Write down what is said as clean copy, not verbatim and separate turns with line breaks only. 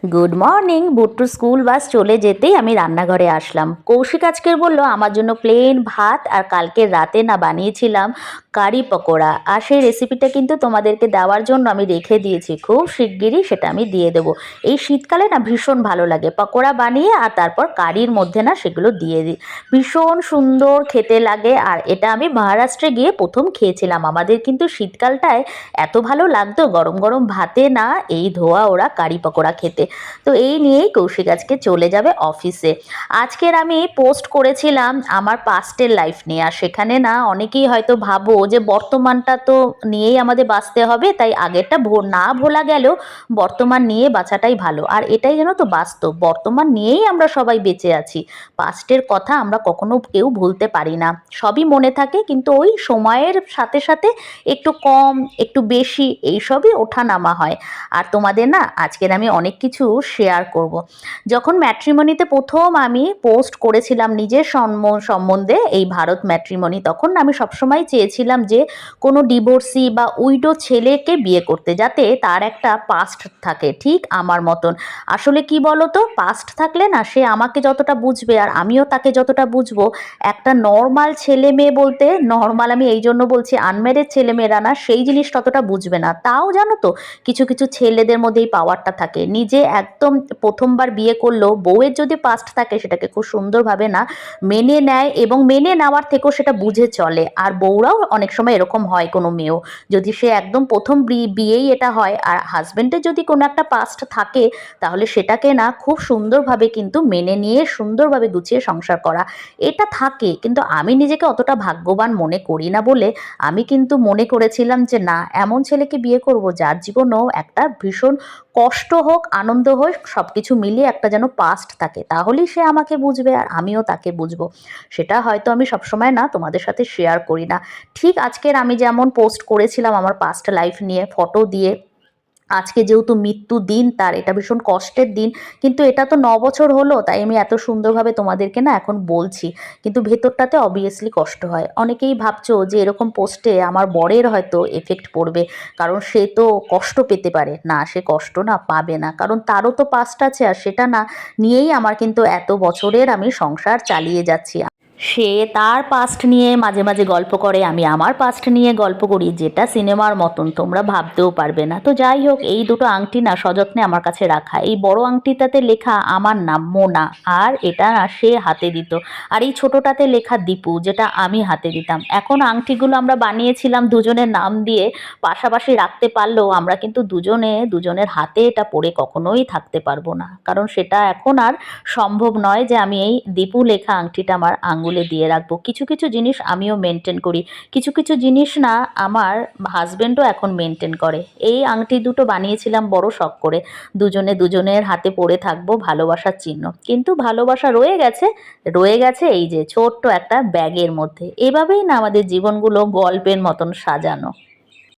Good morning. বুট্টুর school bus চলে যেতেই আমি রান্নাঘরে আসলাম। কৌশিক আজকের বলল আমার জন্য প্লেন ভাত আর কালকে রাতে না বানিয়েছিলাম কারি পকোড়া, আর সেই রেসিপিটা কিন্তু তোমাদেরকে দেওয়ার জন্য আমি রেখে দিয়েছি। খুব শিগগিরই সেটা আমি দিয়ে দেবো। এই শীতকালে না ভীষণ ভালো লাগে পকোড়া বানিয়ে আর তারপর কারির মধ্যে না সেগুলো দিয়ে দিই, ভীষণ সুন্দর খেতে লাগে। আর এটা আমি মহারাষ্ট্রে গিয়ে প্রথম খেয়েছিলাম। আমাদের কিন্তু শীতকালটায় এত ভালো লাগতো গরম গরম ভাতে না এই ধোয়া ওরা কারি পকোড়া খেতে। তো এই নিয়েই কৌশিক আজকে চলে যাবে অফিসে। আজকের আমি পোস্ট করেছিলাম আমার পাস্টের লাইফ নিয়ে, আর সেখানে না অনেকেই হয়তো ভাবো যে বর্তমানটা তো নিয়েই আমাদের বাঁচতে হবে, তাই আগেরটা না ভোলা গেলেও বর্তমান নিয়ে বাঁচাটাই ভালো। আর এটাই যেন তো বাস্তব, বর্তমান নিয়েই আমরা সবাই বেঁচে আছি। পাস্টের কথা আমরা কখনো কেউ ভুলতে পারি না, সবই মনে থাকে, কিন্তু ওই সময়ের সাথে সাথে একটু কম একটু বেশি এইসবই ওঠানামা হয়। আর তোমাদের না আজকের আমি অনেক কিছু শেয়ার করব। যখন ম্যাট্রিমনিতে প্রথম আমি পোস্ট করেছিলাম নিজের সম্বন্ধে এই ভারত ম্যাট্রিমনি, তখন আমি সবসময় চেয়েছিলাম যে কোনো ডিভোর্সি বা উইডো ছেলেকে বিয়ে করতে, যাতে তার একটা পাস্ট থাকে ঠিক আমার মতন। আসলে কি বলো তো, পাস্ট থাকলে না সে আমাকে যতটা বুঝবে আর আমিও তাকে যতটা বুঝবো, একটা নর্মাল ছেলে মেয়ে বলতে, নর্মাল আমি এই জন্য বলছি আনম্যারেড ছেলে মেয়েরা না সেই জিনিস ততটা বুঝবে না। তাও জানো তো কিছু কিছু ছেলেদের মধ্যে এই পাওয়ারটা থাকে, নিজে একদম প্রথমবার বিয়ে করলেও বউয়ের যদি পাস্ট থাকে সেটাকে খুব সুন্দরভাবে না মেনে নেয়, এবং মেনে নেওয়ার থেকেও সেটা বুঝে চলে। আর বউরাও অনেক সময় এরকম হয়, কোনো মেয়েও যদি সে একদম প্রথম বিয়েই এটা হয় আর হাজবেন্ডের যদি কোনো একটা পাস্ট থাকে, তাহলে সেটাকে না খুব সুন্দরভাবে কিন্তু মেনে নিয়ে সুন্দরভাবে গুছিয়ে সংসার করা এটা থাকে। কিন্তু আমি নিজেকে অতটা ভাগ্যবান মনে করি না বলে আমি কিন্তু মনে করেছিলাম যে না, এমন ছেলেকে বিয়ে করব যার জীবনেও একটা ভীষণ কষ্ট হোক আনন্দ হোক সব কিছু মিলিয়ে একটা যেন পাস্ট থাকে, তাহলেই সে আমাকে বুঝবে আর আমিও তাকে বুঝবো। সেটা হয়তো আমি সবসময় না তোমাদের সাথে শেয়ার করি না। ঠিক আজকের আমি যেমন পোস্ট করেছিলাম আমার পাস্ট লাইফ নিয়ে ফটো দিয়ে, আজকে যেহেতু মৃত্যু দিন তার, এটা ভীষণ কষ্টের দিন, কিন্তু এটা তো 9 বছর হলো, তাই আমি এত সুন্দরভাবে তোমাদেরকে না এখন বলছি, কিন্তু ভেতরটাতে অবভিয়াসলি কষ্ট হয়। অনেকেই ভাবছো যে এরকম পোস্টে আমার বরের হয়তো এফেক্ট পড়বে, কারণ সে তো কষ্ট পেতে পারে। না, সে কষ্ট না পাবে না, কারণ তারও তো পাস্ট আছে, আর সেটা না নিয়েই আমার কিন্তু এত বছরের আমি সংসার চালিয়ে যাচ্ছি। সে তার পাস্ট নিয়ে মাঝে মাঝে গল্প করে, আমি আমার পাস্ট নিয়ে গল্প করি, যেটা সিনেমার মতন তোমরা ভাবতেও পারবে না। তো যাই হোক, এই দুটো আংটি না সযত্নে আমার কাছে রাখা। এই বড় আংটিটাতে লেখা আমার নাম মোনা, আর এটা না সে হাতে দিত। আর এই ছোটটাতে লেখা দীপু, যেটা আমি হাতে দিতাম। এখন আংটিগুলো আমরা বানিয়েছিলাম দুজনের নাম দিয়ে, পাশাপাশি রাখতে পারলেও আমরা কিন্তু দুজনে দুজনের হাতে এটা পরে কখনোই থাকতে পারবো না, কারণ সেটা এখন আর সম্ভব নয় যে আমি এই দীপু লেখা আংটিটা আমার আঙ্গুলে দিয়ে রাখবো। কিছু কিছু জিনিস আমিও মেনটেন করি, কিছু কিছু জিনিস না আমার হাজবেন্ডও এখন মেনটেন করে। এই আংটি দুটো বানিয়েছিলাম বড় শখ করে, দুজনে দুজনের হাতে পরে থাকবো, ভালোবাসার চিহ্ন। কিন্তু ভালোবাসা রয়ে গেছে, রয়ে গেছে এই যে ছোট্ট একটা ব্যাগের মধ্যে। এভাবেই না আমাদের জীবনগুলো গল্পের মতন সাজানো।